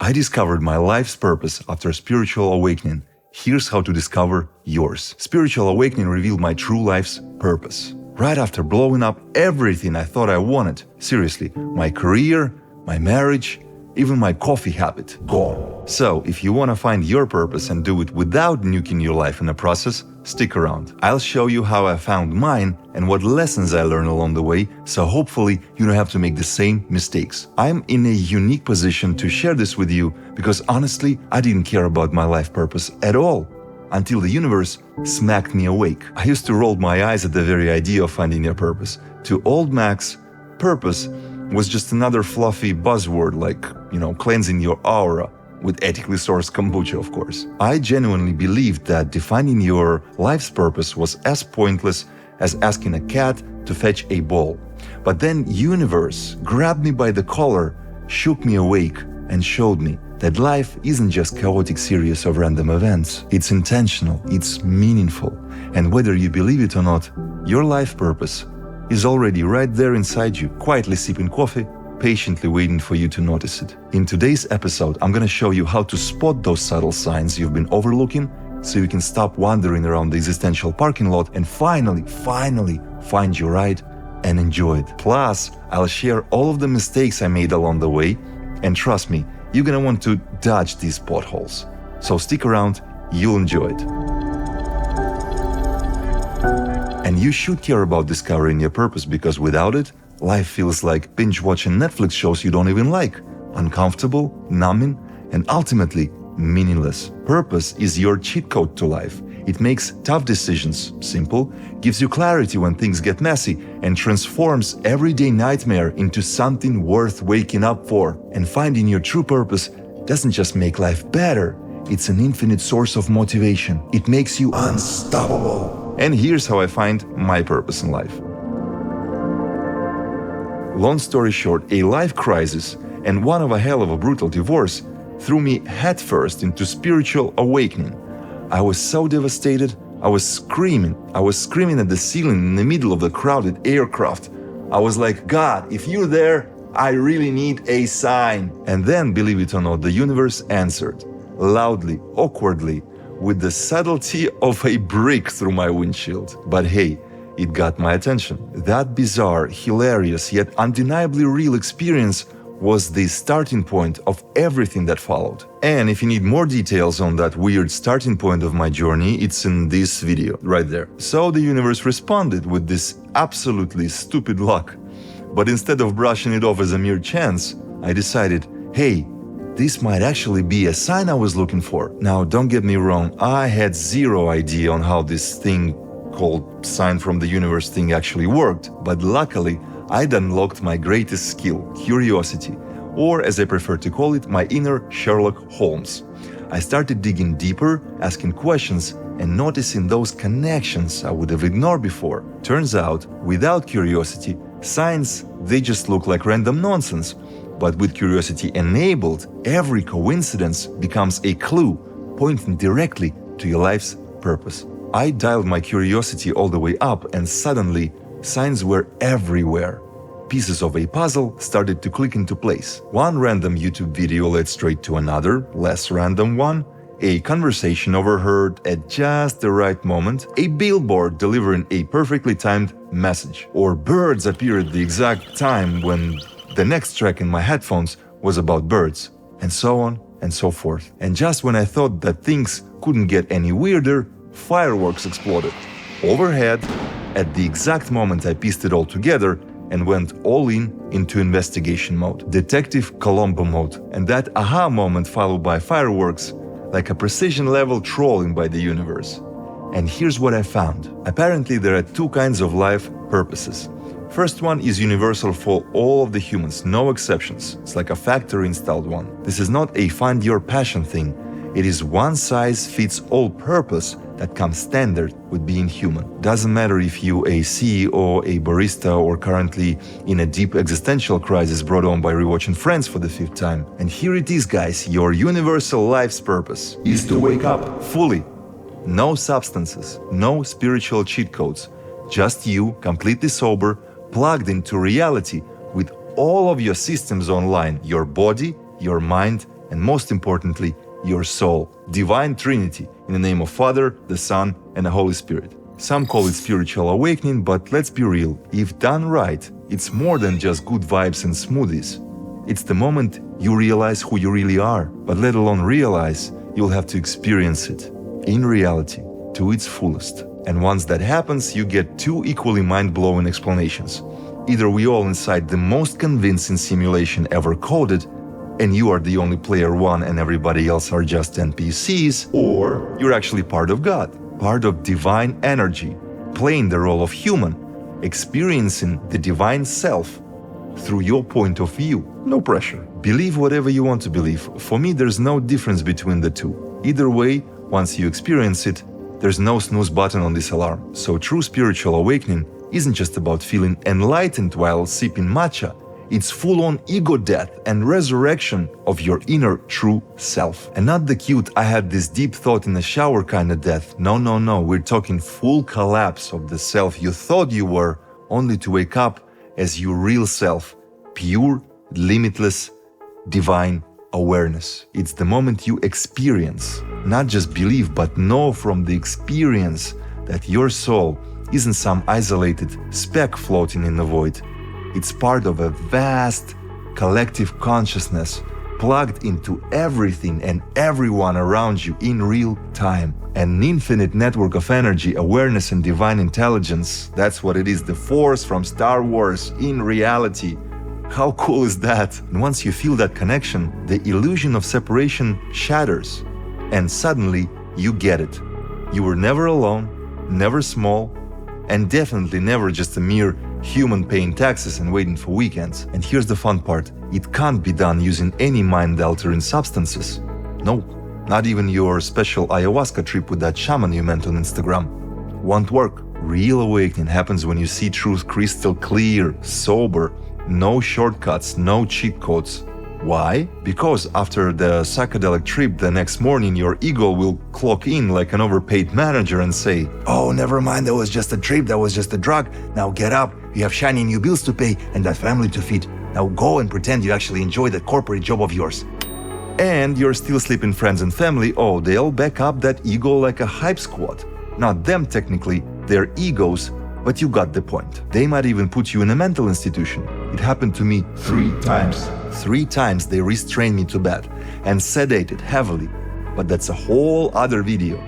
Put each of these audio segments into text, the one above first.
I discovered my life's purpose after spiritual awakening. Here's how to discover yours. Spiritual awakening revealed my true life's purpose. Right after blowing up everything I thought I wanted, seriously, my career, my marriage, even my coffee habit, gone. So, if you want to find your purpose and do it without nuking your life in the process, stick around. I'll show you how I found mine and what lessons I learned along the way, so hopefully you don't have to make the same mistakes. I'm in a unique position to share this with you because honestly, I didn't care about my life purpose at all until the universe smacked me awake. I used to roll my eyes at the very idea of finding your purpose. To old Max, purpose was just another fluffy buzzword like, cleansing your aura, with ethically sourced kombucha, of course. I genuinely believed that defining your life's purpose was as pointless as asking a cat to fetch a ball. But then universe grabbed me by the collar, shook me awake, and showed me that life isn't just chaotic series of random events. It's intentional, it's meaningful, and whether you believe it or not, your life purpose is already right there inside you, quietly sipping coffee, patiently waiting for you to notice it. In today's episode, I'm gonna show you how to spot those subtle signs you've been overlooking so you can stop wandering around the existential parking lot and finally find your ride and enjoy it. Plus, I'll share all of the mistakes I made along the way, and trust me, you're gonna want to dodge these potholes. So stick around, you'll enjoy it. And you should care about discovering your purpose because without it, life feels like binge-watching Netflix shows you don't even like, uncomfortable, numbing, and ultimately meaningless. Purpose is your cheat code to life. It makes tough decisions simple, gives you clarity when things get messy, and transforms everyday nightmare into something worth waking up for. And finding your true purpose doesn't just make life better, it's an infinite source of motivation. It makes you unstoppable. And here's how I find my purpose in life. Long story short, a life crisis and one of a hell of a brutal divorce threw me headfirst into spiritual awakening. I was so devastated, I was screaming at the ceiling in the middle of the crowded aircraft. I was like, God, if you're there, I really need a sign. And then, believe it or not, the universe answered, loudly, awkwardly, with the subtlety of a brick through my windshield. But hey, it got my attention. That bizarre, hilarious, yet undeniably real experience was the starting point of everything that followed. And if you need more details on that weird starting point of my journey, it's in this video, right there. So the universe responded with this absolutely stupid luck. But instead of brushing it off as a mere chance, I decided, hey, this might actually be a sign I was looking for. Now, don't get me wrong, I had zero idea on how this thing called sign from the universe thing actually worked, but luckily, I'd unlocked my greatest skill, curiosity, or as I prefer to call it, my inner Sherlock Holmes. I started digging deeper, asking questions, and noticing those connections I would have ignored before. Turns out, without curiosity, signs, they just look like random nonsense. But with curiosity enabled, every coincidence becomes a clue, pointing directly to your life's purpose. I dialed my curiosity all the way up, and suddenly, signs were everywhere. Pieces of a puzzle started to click into place. One random YouTube video led straight to another, less random one. A conversation overheard at just the right moment. A billboard delivering a perfectly timed message. Or birds appear at the exact time when the next track in my headphones was about birds. And so on and so forth. And just when I thought that things couldn't get any weirder, fireworks exploded. Overhead, at the exact moment I pieced it all together and went all into investigation mode, Detective Columbo mode, and that aha moment followed by fireworks, like a precision-level trolling by the universe. And here's what I found. Apparently there are two kinds of life purposes. First one is universal for all of the humans, no exceptions. It's like a factory-installed one. This is not a find your passion thing. It is one-size-fits-all purpose that comes standard with being human. Doesn't matter if you a CEO, a barista, or currently in a deep existential crisis brought on by rewatching Friends for the 5th time. And here it is, guys, your universal life's purpose is to wake up fully. No substances, no spiritual cheat codes. Just you, completely sober, plugged into reality with all of your systems online, your body, your mind, and most importantly, your soul. Divine Trinity, in the name of Father, the Son, and the Holy Spirit. Some call it spiritual awakening, but let's be real, if done right, it's more than just good vibes and smoothies. It's the moment you realize who you really are, but let alone realize, you'll have to experience it, in reality, to its fullest. And once that happens, you get two equally mind-blowing explanations. Either we all inside the most convincing simulation ever coded, and you are the only player one and everybody else are just NPCs, or you're actually part of God, part of divine energy, playing the role of human, experiencing the divine self through your point of view. No pressure. Believe whatever you want to believe. For me, there's no difference between the two. Either way, once you experience it, there's no snooze button on this alarm. So true spiritual awakening isn't just about feeling enlightened while sipping matcha. It's full-on ego death and resurrection of your inner true self. And not the cute, I had this deep thought in the shower kind of death. No. We're talking full collapse of the self you thought you were, only to wake up as your real self. Pure, limitless, divine awareness. It's the moment you experience, not just believe, but know from the experience that your soul isn't some isolated speck floating in the void. It's part of a vast collective consciousness plugged into everything and everyone around you in real time. An infinite network of energy, awareness, and divine intelligence. That's what it is, the Force from Star Wars in reality. How cool is that? And once you feel that connection, the illusion of separation shatters. And suddenly, you get it. You were never alone, never small, and definitely never just a mere human paying taxes and waiting for weekends. And here's the fun part. It can't be done using any mind-altering substances. No, not even your special ayahuasca trip with that shaman you meant on Instagram. Won't work. Real awakening happens when you see truth crystal clear, sober, no shortcuts, no cheat codes. Why? Because after the psychedelic trip the next morning, your ego will clock in like an overpaid manager and say, "Oh, never mind, that was just a trip, that was just a drug. Now get up, you have shiny new bills to pay and that family to feed. Now go and pretend you actually enjoy that corporate job of yours." And your still sleeping friends and family, oh, they'll back up that ego like a hype squad. Not them technically, their egos, but you got the point. They might even put you in a mental institution. It happened to me 3 times. 3 times they restrained me to bed and sedated heavily. But that's a whole other video.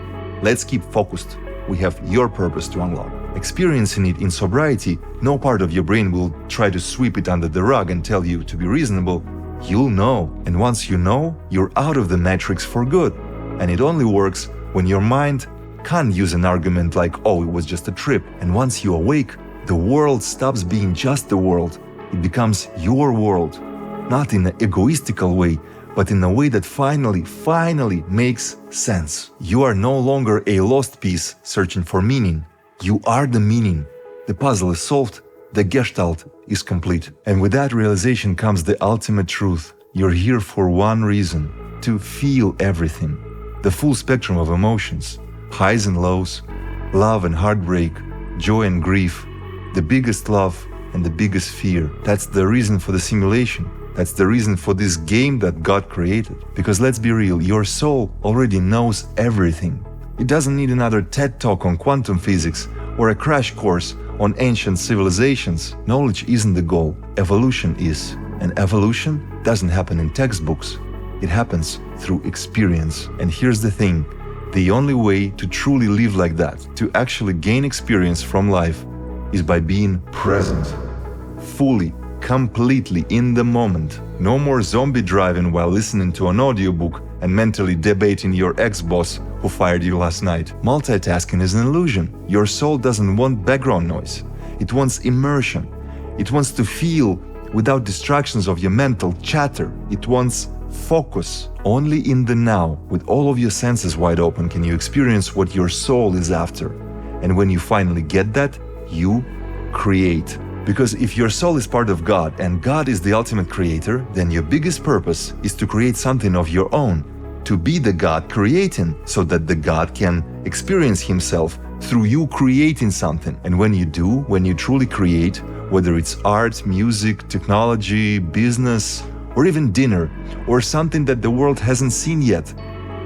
Let's keep focused. We have your purpose to unlock. Experiencing it in sobriety, no part of your brain will try to sweep it under the rug and tell you to be reasonable. You'll know. And once you know, you're out of the matrix for good. And it only works when your mind can't use an argument like, "Oh, it was just a trip." And once you awake, the world stops being just the world. It becomes your world. Not in an egoistical way, but in a way that finally makes sense. You are no longer a lost piece searching for meaning. You are the meaning. The puzzle is solved, the gestalt is complete. And with that realization comes the ultimate truth. You're here for one reason, to feel everything. The full spectrum of emotions, highs and lows, love and heartbreak, joy and grief, the biggest love and the biggest fear. That's the reason for the simulation. That's the reason for this game that God created. Because let's be real, your soul already knows everything. It doesn't need another TED talk on quantum physics or a crash course on ancient civilizations. Knowledge isn't the goal, evolution is. And evolution doesn't happen in textbooks. It happens through experience. And here's the thing, the only way to truly live like that, to actually gain experience from life, is by being present. Fully, completely in the moment. No more zombie driving while listening to an audiobook and mentally debating your ex-boss who fired you last night. Multitasking is an illusion. Your soul doesn't want background noise. It wants immersion. It wants to feel without distractions of your mental chatter. It wants focus. Only in the now, with all of your senses wide open, can you experience what your soul is after. And when you finally get that, you create. Because if your soul is part of God and God is the ultimate creator, then your biggest purpose is to create something of your own, to be the God creating, so that the God can experience himself through you creating something. And when you do, when you truly create, whether it's art, music, technology, business, or even dinner, or something that the world hasn't seen yet.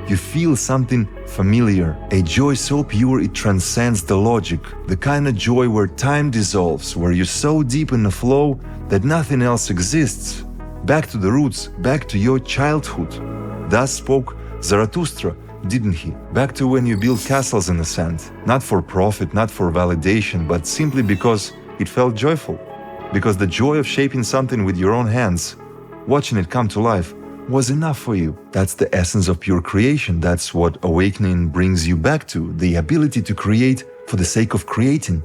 You feel something familiar, a joy so pure it transcends the logic, the kind of joy where time dissolves, where you're so deep in the flow that nothing else exists. Back to the roots, back to your childhood. Thus spoke Zarathustra, didn't he? Back to when you built castles in the sand, not for profit, not for validation, but simply because it felt joyful. Because the joy of shaping something with your own hands, watching it come to life, was enough for you. That's the essence of pure creation. That's what awakening brings you back to, the ability to create for the sake of creating.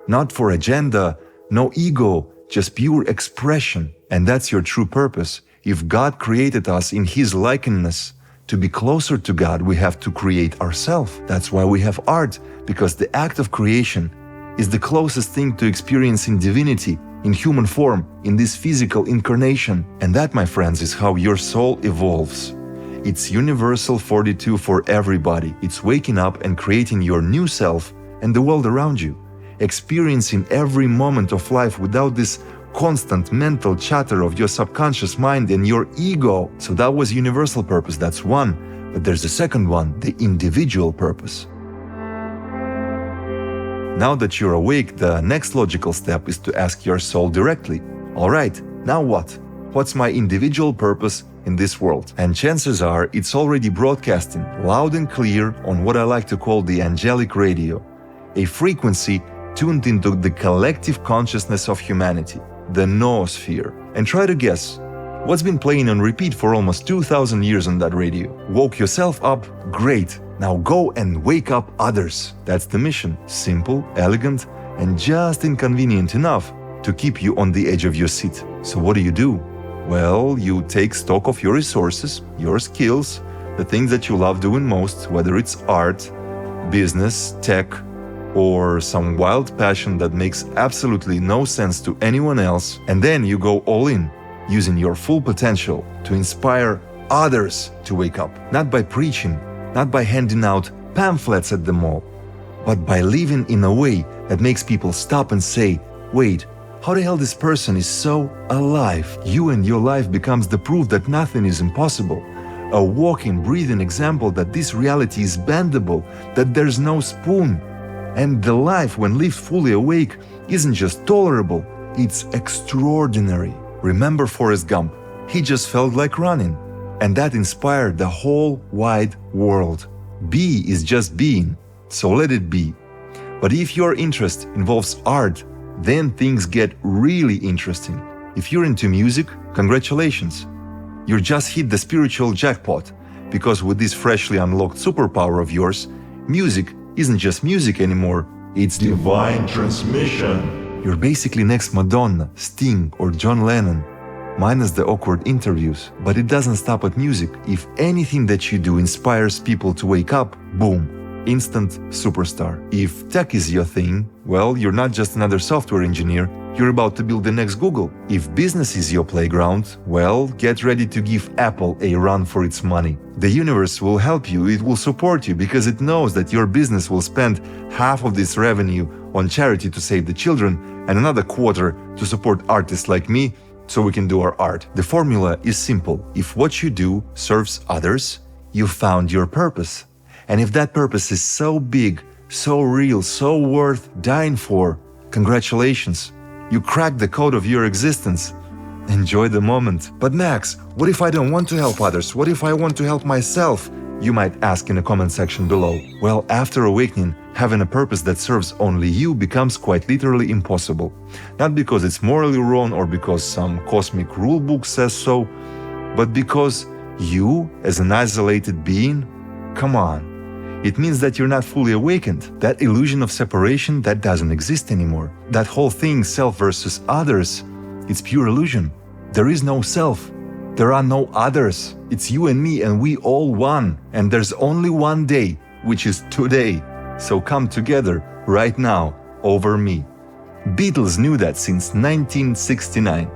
Not for agenda, no ego, just pure expression. And that's your true purpose. If God created us in His likeness, to be closer to God, we have to create ourselves. That's why we have art, because the act of creation is the closest thing to experiencing divinity in human form, in this physical incarnation. And that, my friends, is how your soul evolves. It's universal 42 for everybody. It's waking up and creating your new self and the world around you, experiencing every moment of life without this constant mental chatter of your subconscious mind and your ego. So that was universal purpose, that's one. But there's a second one, the individual purpose. Now that you're awake, the next logical step is to ask your soul directly, all right, now what? What's my individual purpose in this world? And chances are it's already broadcasting loud and clear on what I like to call the angelic radio, a frequency tuned into the collective consciousness of humanity, the noosphere. And try to guess, what's been playing on repeat for almost 2,000 years on that radio? Woke yourself up? Great! Now go and wake up others. That's the mission. Simple, elegant, and just inconvenient enough to keep you on the edge of your seat. So what do? Well, you take stock of your resources, your skills, the things that you love doing most, whether it's art, business, tech, or some wild passion that makes absolutely no sense to anyone else, and then you go all in, using your full potential to inspire others to wake up, not by preaching, not by handing out pamphlets at the mall, but by living in a way that makes people stop and say, wait, how the hell this person is so alive? You and your life becomes the proof that nothing is impossible, a walking, breathing example that this reality is bendable, that there's no spoon. And the life, when lived fully awake, isn't just tolerable, it's extraordinary. Remember Forrest Gump? He just felt like running. And that inspired the whole wide world. Be is just being, so let it be. But if your interest involves art, then things get really interesting. If you're into music, congratulations. You just hit the spiritual jackpot, because with this freshly unlocked superpower of yours, music isn't just music anymore, it's divine transmission. You're basically next Madonna, Sting, or John Lennon, minus the awkward interviews. But it doesn't stop at music. If anything that you do inspires people to wake up, boom, instant superstar. If tech is your thing, well, you're not just another software engineer, you're about to build the next Google. If business is your playground, well, get ready to give Apple a run for its money. The universe will help you, it will support you, because it knows that your business will spend half of this revenue on charity to save the children and another quarter to support artists like me so we can do our art. The formula is simple. If what you do serves others, you found your purpose. And if that purpose is so big, so real, so worth dying for, congratulations. You cracked the code of your existence. Enjoy the moment. But Max, what if I don't want to help others? What if I want to help myself? You might ask in the comment section below. Well, after awakening, having a purpose that serves only you becomes quite literally impossible. Not because it's morally wrong or because some cosmic rulebook says so, but because you, as an isolated being, come on. It means that you're not fully awakened. That illusion of separation, that doesn't exist anymore. That whole thing, self versus others, it's pure illusion. There is no self. There are no others. It's you and me, and we all one. And there's only one day, which is today. So come together right now over me. Beatles knew that since 1969.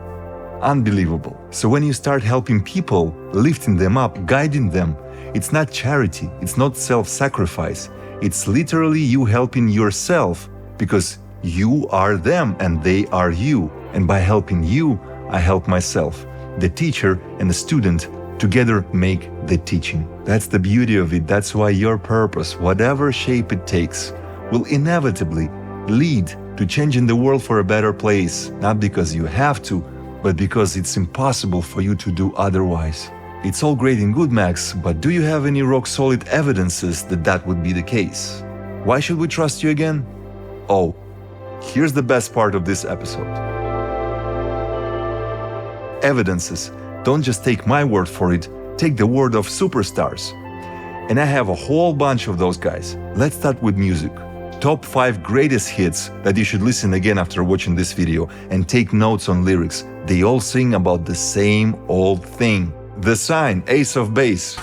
Unbelievable. So when you start helping people, lifting them up, guiding them, it's not charity, it's not self-sacrifice. It's literally you helping yourself, because you are them and they are you. And by helping you, I help myself. The teacher and the student together make the teaching. That's the beauty of it. That's why your purpose, whatever shape it takes, will inevitably lead to changing the world for a better place, not because you have to, but because it's impossible for you to do otherwise. It's all great and good, Max, but do you have any rock-solid evidences that that would be the case? Why should we trust you again? Oh, here's the best part of this episode. Evidences. Don't just take my word for it, take the word of superstars. And I have a whole bunch of those guys. Let's start with music. Top 5 greatest hits that you should listen again after watching this video and take notes on lyrics. They all sing about the same old thing. The Sign, Ace of Base.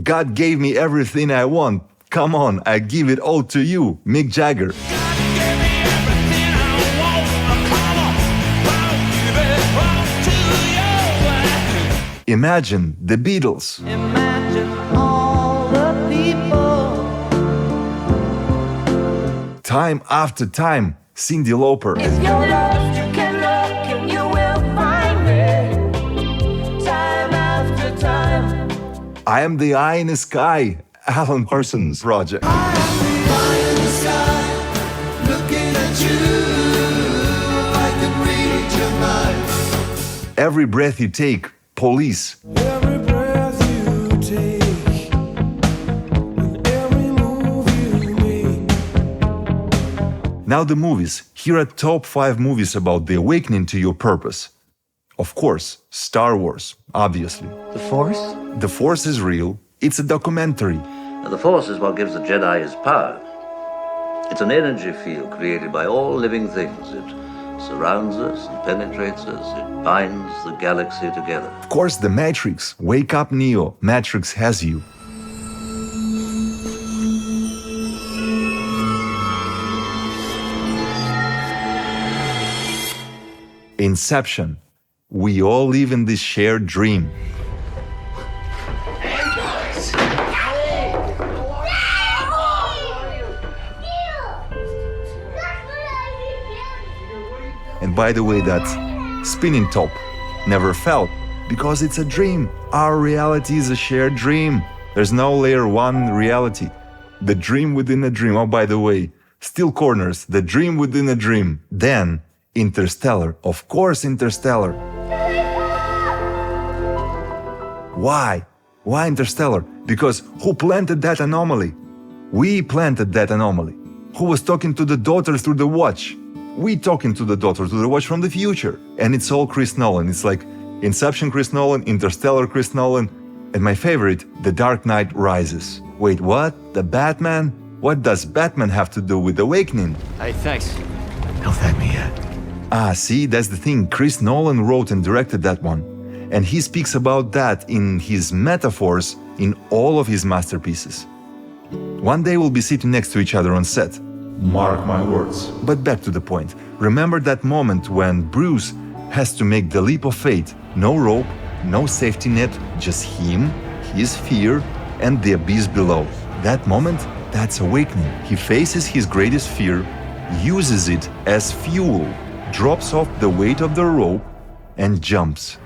God gave me everything I want. Come on, I give it all to you. Mick Jagger. Imagine the Beatles. Imagine all the people. Time after time, Cyndi Lauper. If you're lost, you can look and you will find me. Time after time. I Am the Eye in the Sky, Alan Parsons Project. I am the eye in the sky, looking at you. I can read your mind. Every Breath You Take, Police. Every breath you take, and every move you make. Now the movies. Here are top 5 movies about the awakening to your purpose. Of course, Star Wars, obviously. The Force? The Force is real. It's a documentary. The Force is what gives the Jedi his power. It's an energy field created by all living things. It surrounds us and penetrates us. It binds the galaxy together. Of course, The Matrix. Wake up, Neo. Matrix has you. Inception. We all live in this shared dream. And by the way, that spinning top never fell because it's a dream. Our reality is a shared dream. There's no layer 1 reality. The dream within a dream. Oh, by the way, Steel Corners, the dream within a dream. Then Interstellar. Of course, Interstellar. Why? Why Interstellar? Because who planted that anomaly? We planted that anomaly. Who was talking to the daughter through the watch? We talking to the daughter through the watch from the future. And it's all Chris Nolan. It's like Inception Chris Nolan, Interstellar Chris Nolan, and my favorite, The Dark Knight Rises. Wait, what? The Batman? What does Batman have to do with awakening? Hey, thanks. Don't thank me yet. Ah, see, that's the thing. Chris Nolan wrote and directed that one. And he speaks about that in his metaphors in all of his masterpieces. One day we'll be sitting next to each other on set. Mark my words. But back to the point. Remember that moment when Bruce has to make the leap of faith. No rope, no safety net, just him, his fear, and the abyss below. That moment, that's awakening. He faces his greatest fear, uses it as fuel, drops off the weight of the rope, and jumps.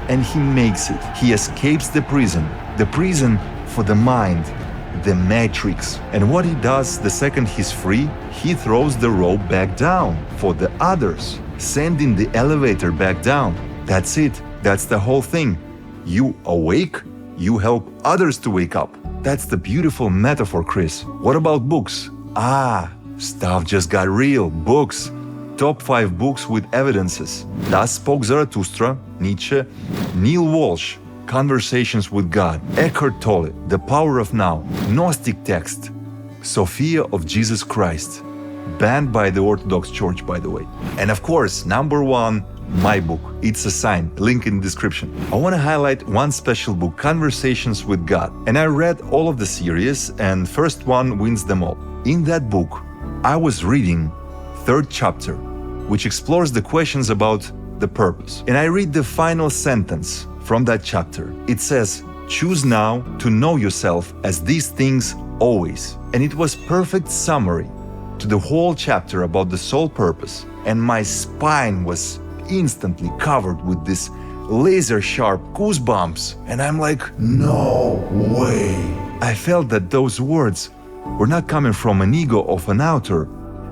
And he makes it. He escapes the prison for the mind, the matrix. And what he does the second he's free, he throws the rope back down for the others, sending the elevator back down. That's it. That's the whole thing. You awake, you help others to wake up. That's the beautiful metaphor, Chris. What about books? Ah, stuff just got real. Books. Top 5 books with evidences. Thus Spoke Zarathustra, Nietzsche, Neil Walsh, Conversations with God, Eckhart Tolle, The Power of Now, Gnostic Text, Sophia of Jesus Christ, banned by the Orthodox Church, by the way. And of course, number 1, my book, It's a Sign, link in the description. I want to highlight one special book, Conversations with God. And I read all of the series, and first one wins them all. In that book, I was reading 3rd chapter, which explores the questions about the purpose. And I read the final sentence from that chapter. It says, choose now to know yourself as these things always. And it was perfect summary to the whole chapter about the soul purpose, and my spine was instantly covered with this laser-sharp goosebumps, and I'm like, no way. I felt that those words were not coming from an ego of an author,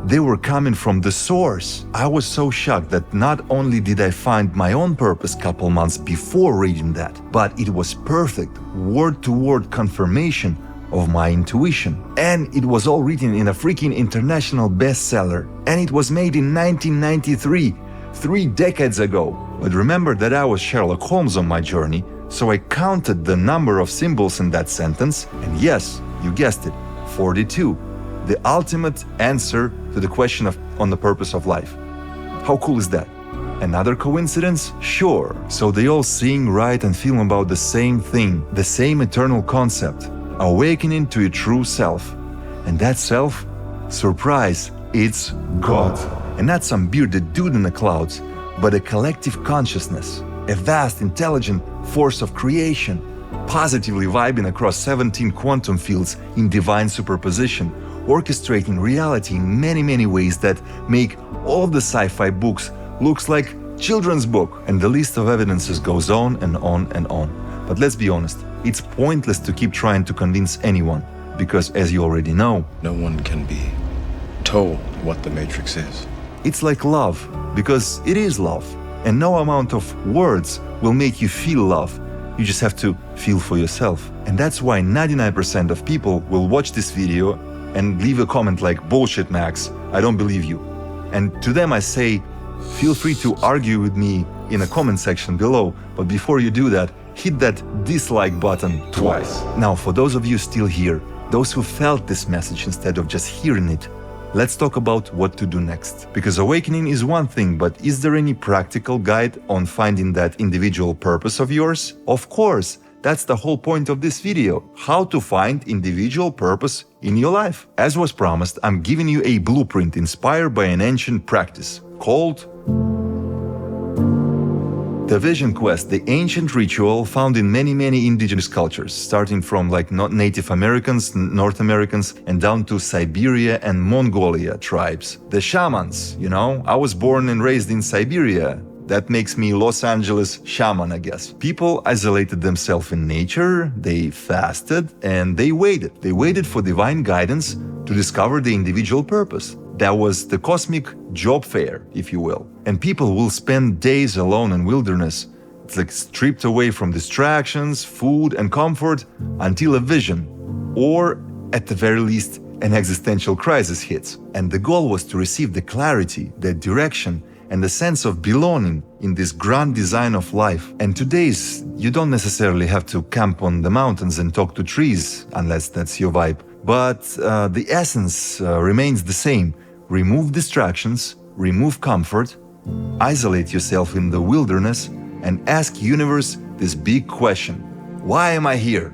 they were coming from the source. I was so shocked that not only did I find my own purpose couple months before reading that, but it was perfect, word-to-word confirmation of my intuition. And it was all written in a freaking international bestseller. And it was made in 1993, 3 decades ago. But remember that I was Sherlock Holmes on my journey, so I counted the number of symbols in that sentence, and yes, you guessed it, 42. The ultimate answer to the question on the purpose of life. How cool is that? Another coincidence? Sure. So they all sing, write and feel about the same thing, the same eternal concept, awakening to a true self. And that self? Surprise, it's God. And not some bearded dude in the clouds, but a collective consciousness, a vast intelligent force of creation, positively vibing across 17 quantum fields in divine superposition, orchestrating reality in many ways that make all the sci-fi books looks like children's book, and the list of evidences goes on and on and on. But let's be honest, it's pointless to keep trying to convince anyone, because as you already know, no one can be told what the Matrix is. It's like love, because it is love, and no amount of words will make you feel love. You just have to feel for yourself. And that's why 99% of people will watch this video and leave a comment like, bullshit Max, I don't believe you. And to them I say, feel free to argue with me in a comment section below, but before you do that, hit that dislike button twice. Now for those of you still here, those who felt this message instead of just hearing it, let's talk about what to do next. Because awakening is one thing, but is there any practical guide on finding that individual purpose of yours? Of course, that's the whole point of this video, how to find individual purpose in your life. As was promised, I'm giving you a blueprint inspired by an ancient practice called the Vision Quest, the ancient ritual found in many indigenous cultures, starting from like Native Americans, North Americans, and down to Siberia and Mongolia tribes. The shamans, you know, I was born and raised in Siberia. That makes me Los Angeles shaman, I guess. People isolated themselves in nature, they fasted, and they waited. They waited for divine guidance to discover the individual purpose. That was the cosmic job fair, if you will. And people will spend days alone in wilderness. It's like stripped away from distractions, food, and comfort until a vision, or at the very least, an existential crisis hits. And the goal was to receive the clarity, the direction, and the sense of belonging in this grand design of life. And today's, you don't necessarily have to camp on the mountains and talk to trees, unless that's your vibe. But the essence remains the same. Remove distractions, remove comfort, isolate yourself in the wilderness, and ask universe this big question. Why am I here?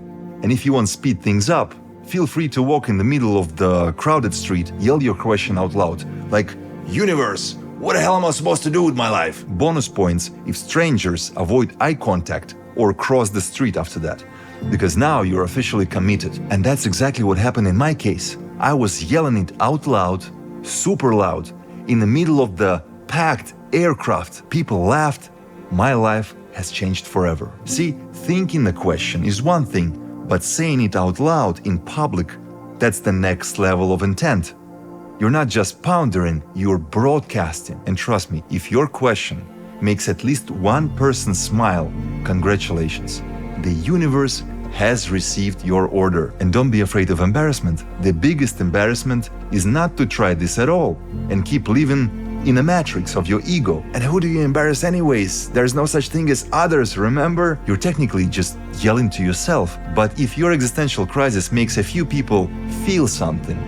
And if you want to speed things up, feel free to walk in the middle of the crowded street, yell your question out loud, like, universe, what the hell am I supposed to do with my life? Bonus points if strangers avoid eye contact or cross the street after that, because now you're officially committed. And that's exactly what happened in my case. I was yelling it out loud, super loud, in the middle of the packed aircraft. People laughed. My life has changed forever. See, thinking the question is one thing, but saying it out loud in public, that's the next level of intent. You're not just pondering, you're broadcasting. And trust me, if your question makes at least one person smile, congratulations. The universe has received your order. And don't be afraid of embarrassment. The biggest embarrassment is not to try this at all and keep living in a matrix of your ego. And who do you embarrass anyways? There's no such thing as others, remember? You're technically just yelling to yourself. But if your existential crisis makes a few people feel something,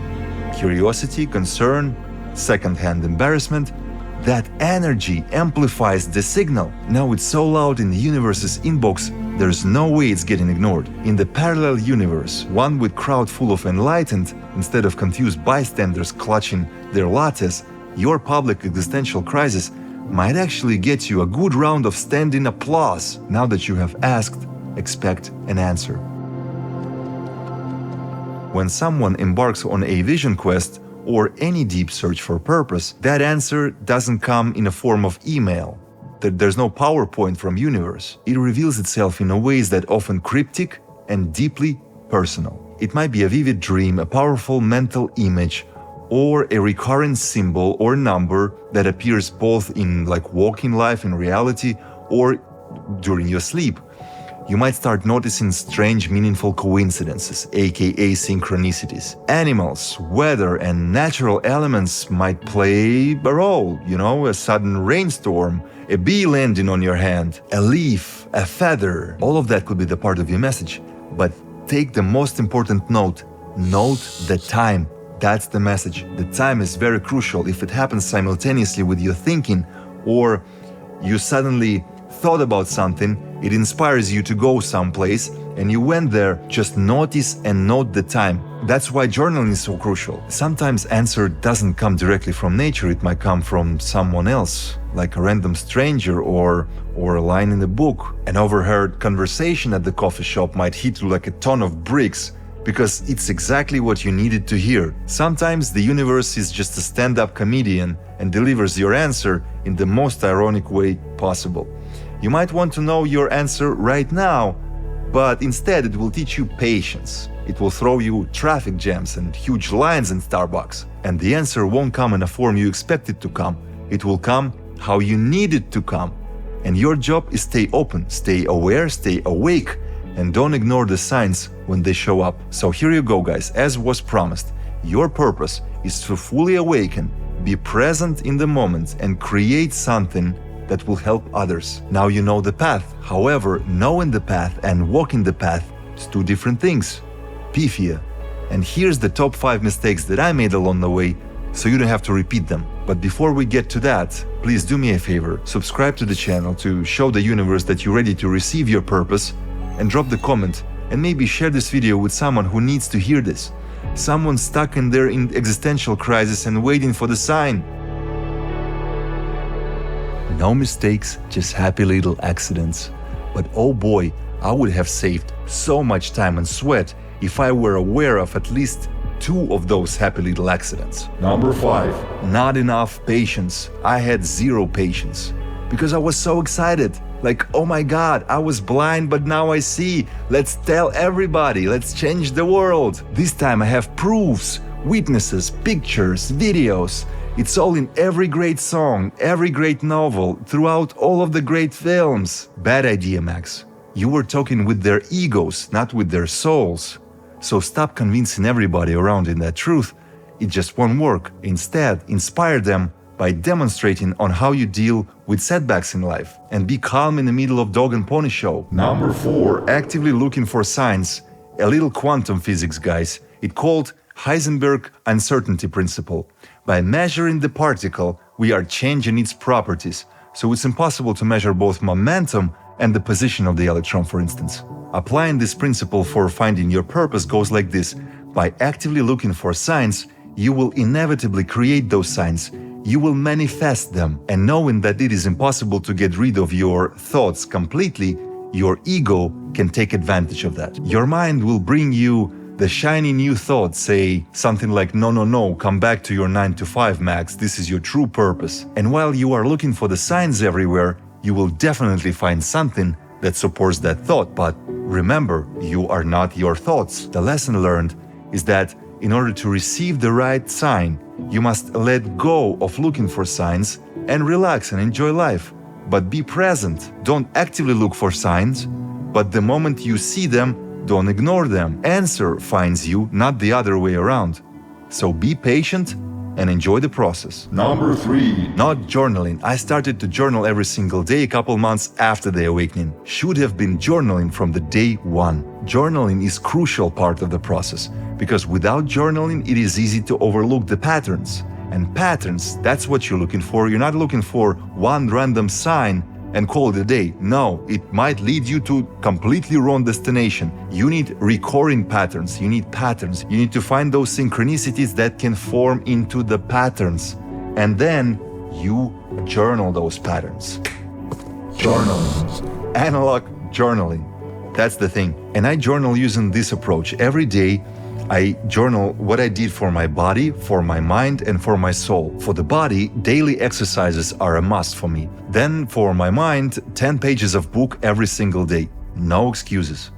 curiosity, concern, second-hand embarrassment, that energy amplifies the signal. Now it's so loud in the universe's inbox, there's no way it's getting ignored. In the parallel universe, one with crowd full of enlightened, instead of confused bystanders clutching their lattes, your public existential crisis might actually get you a good round of standing applause now that you have asked, expect an answer. When someone embarks on a vision quest or any deep search for purpose, that answer doesn't come in a form of email. There's no PowerPoint from universe. It reveals itself in ways that often cryptic and deeply personal. It might be a vivid dream, a powerful mental image, or a recurrent symbol or number that appears both in walking life in reality or during your sleep. You might start noticing strange, meaningful coincidences, aka synchronicities. Animals, weather, and natural elements might play a role, a sudden rainstorm, a bee landing on your hand, a leaf, a feather. All of that could be the part of your message. But take the most important note. Note the time. That's the message. The time is very crucial. If it happens simultaneously with your thinking, or you suddenly thought about something, it inspires you to go someplace, and you went there, just notice and note the time. That's why journaling is so crucial. Sometimes answer doesn't come directly from nature, it might come from someone else, like a random stranger or a line in a book. An overheard conversation at the coffee shop might hit you like a ton of bricks, because it's exactly what you needed to hear. Sometimes the universe is just a stand-up comedian and delivers your answer in the most ironic way possible. You might want to know your answer right now, but instead it will teach you patience. It will throw you traffic jams and huge lines in Starbucks. And the answer won't come in a form you expect it to come. It will come how you need it to come. And your job is stay open, stay aware, stay awake, and don't ignore the signs when they show up. So here you go, guys. As was promised, your purpose is to fully awaken, be present in the moment, and create something that will help others. Now you know the path. However, knowing the path and walking the path is two different things. Pifia. And here's the top 5 mistakes that I made along the way, so you don't have to repeat them. But before we get to that, please do me a favor, subscribe to the channel to show the universe that you're ready to receive your purpose, and drop the comment, and maybe share this video with someone who needs to hear this. Someone stuck in their existential crisis and waiting for the sign. No mistakes, just happy little accidents. But oh boy, I would have saved so much time and sweat if I were aware of at least 2 of those happy little accidents. Number 5. Not enough patience. I had 0 patience. Because I was so excited. Like, oh my God, I was blind, but now I see. Let's tell everybody, let's change the world. This time I have proofs, witnesses, pictures, videos. It's all in every great song, every great novel, throughout all of the great films. Bad idea, Max. You were talking with their egos, not with their souls. So stop convincing everybody around in that truth. It just won't work. Instead, inspire them by demonstrating on how you deal with setbacks in life. And be calm in the middle of dog and pony show. Number 4. Actively looking for signs. A little quantum physics, guys. It's called Heisenberg uncertainty principle. By measuring the particle, we are changing its properties, so it's impossible to measure both momentum and the position of the electron, for instance. Applying this principle for finding your purpose goes like this. By actively looking for signs, you will inevitably create those signs. You will manifest them, and knowing that it is impossible to get rid of your thoughts completely, your ego can take advantage of that. Your mind will bring you the shiny new thoughts, say something like, no, come back to your 9 to 5, Max, this is your true purpose. And while you are looking for the signs everywhere, you will definitely find something that supports that thought. But remember, you are not your thoughts. The lesson learned is that in order to receive the right sign, you must let go of looking for signs and relax and enjoy life. But be present. Don't actively look for signs, but the moment you see them, don't ignore them. Answer finds you, not the other way around. So be patient and enjoy the process. Number 3. Not journaling. I started to journal every single day a couple months after the awakening. Should have been journaling from the day 1. Journaling is crucial part of the process, because without journaling, it is easy to overlook the patterns. And patterns, that's what you're looking for. You're not looking for one random sign and call it a day. No, it might lead you to completely wrong destination. You need recurring patterns. You need patterns. You need to find those synchronicities that can form into the patterns. And then you journal those patterns. Journaling. Analog journaling. That's the thing. And I journal using this approach. Every day, I journal what I did for my body, for my mind, and for my soul. For the body, daily exercises are a must for me. Then for my mind, 10 pages of book every single day. No excuses.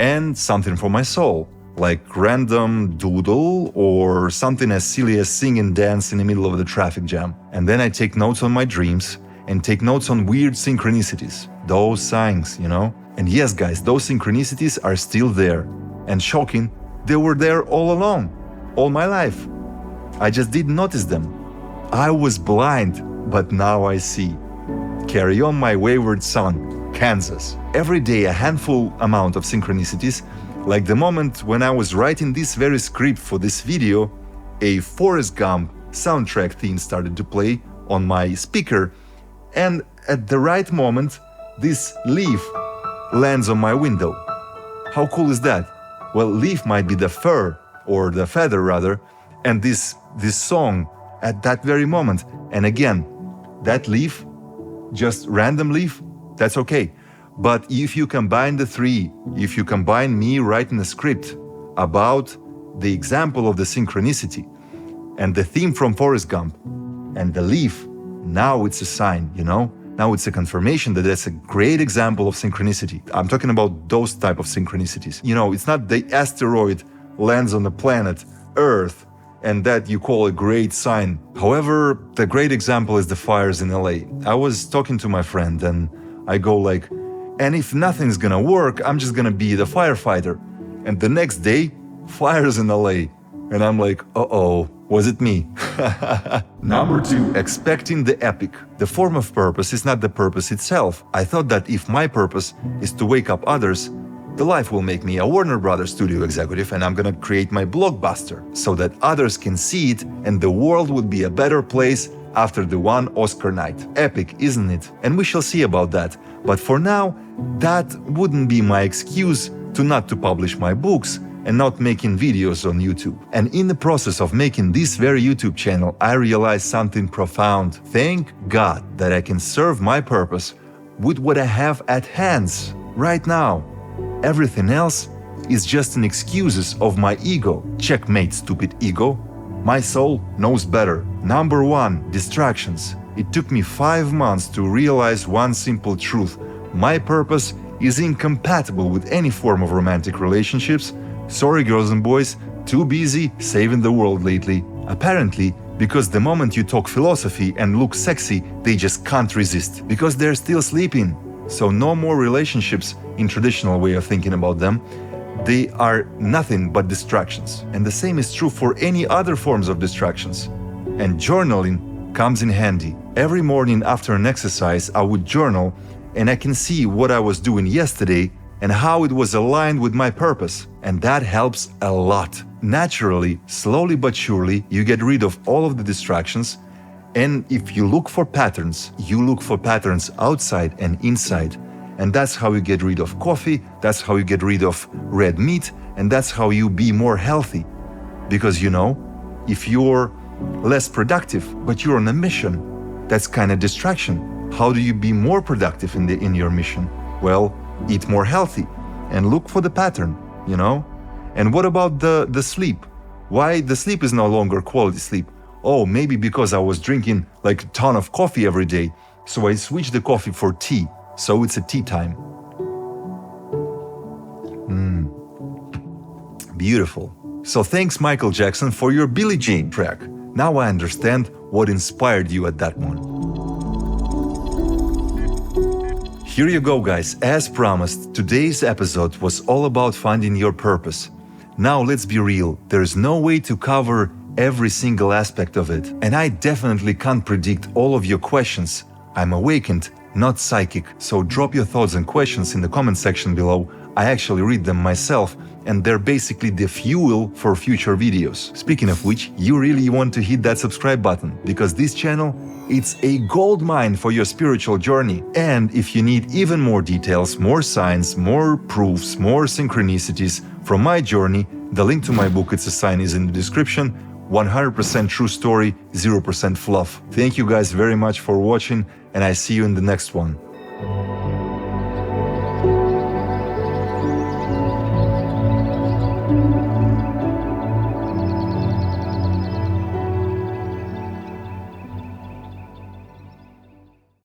And something for my soul, like random doodle or something as silly as sing and dance in the middle of the traffic jam. And then I take notes on my dreams and take notes on weird synchronicities, those signs, you know? And yes, guys, those synchronicities are still there. And shocking, they were there all along, all my life. I just didn't notice them. I was blind, but now I see. Carry on, my wayward son, Kansas. Every day a handful amount of synchronicities, like the moment when I was writing this very script for this video, a Forrest Gump soundtrack theme started to play on my speaker, and at the right moment, this leaf lands on my window. How cool is that? Well, leaf might be the fur, or the feather rather, and this song at that very moment. And again, that leaf, just random leaf, that's okay. But if you combine the three, if you combine me writing a script about the example of the synchronicity and the theme from Forrest Gump and the leaf, now it's a sign, you know? Now it's a confirmation that that's a great example of synchronicity. I'm talking about those type of synchronicities. You know, it's not the asteroid lands on the planet Earth and that you call a great sign. However, the great example is the fires in LA. I was talking to my friend and I go like, and if nothing's gonna work, I'm just gonna be the firefighter. And the next day, fires in LA. And I'm like, uh-oh, was it me? Number 2. Expecting the epic. The form of purpose is not the purpose itself. I thought that if my purpose is to wake up others, the life will make me a Warner Brothers studio executive and I'm gonna create my blockbuster so that others can see it and the world would be a better place after the one Oscar night. Epic, isn't it? And we shall see about that. But for now, that wouldn't be my excuse to not to publish my books and not making videos on YouTube. And in the process of making this very YouTube channel, I realized something profound. Thank God that I can serve my purpose with what I have at hands right now. Everything else is just an excuses of my ego. Checkmate, stupid ego. My soul knows better. Number 1, distractions. It took me 5 months to realize one simple truth. My purpose is incompatible with any form of romantic relationships. Sorry, girls and boys, too busy saving the world lately. Apparently, because the moment you talk philosophy and look sexy, they just can't resist. Because they're still sleeping. So no more relationships in traditional way of thinking about them. They are nothing but distractions. And the same is true for any other forms of distractions. And journaling comes in handy. Every morning after an exercise, I would journal and I can see what I was doing yesterday and how it was aligned with my purpose. And that helps a lot. Naturally, slowly but surely, you get rid of all of the distractions. And if you look for patterns, you look for patterns outside and inside. And that's how you get rid of coffee, that's how you get rid of red meat, and that's how you be more healthy. Because you know, if you're less productive, but you're on a mission, that's kind of distraction. How do you be more productive in your mission? Well, eat more healthy and look for the pattern, you know? And what about the sleep? Why the sleep is no longer quality sleep? Oh, maybe because I was drinking like a ton of coffee every day, so I switched the coffee for tea, so it's a tea time. Beautiful. So thanks, Michael Jackson, for your Billie Jean track. Now I understand what inspired you at that one. Here you go, guys. As promised, today's episode was all about finding your purpose. Now let's be real, there's no way to cover every single aspect of it. And I definitely can't predict all of your questions. I'm awakened, not psychic, so drop your thoughts and questions in the comment section below. I actually read them myself, and they're basically the fuel for future videos. Speaking of which, you really want to hit that subscribe button, because this channel, it's a goldmine for your spiritual journey. And if you need even more details, more signs, more proofs, more synchronicities from my journey, the link to my book, It's a Sign, is in the description. 100% true story, 0% fluff. Thank you guys very much for watching, and I see you in the next one.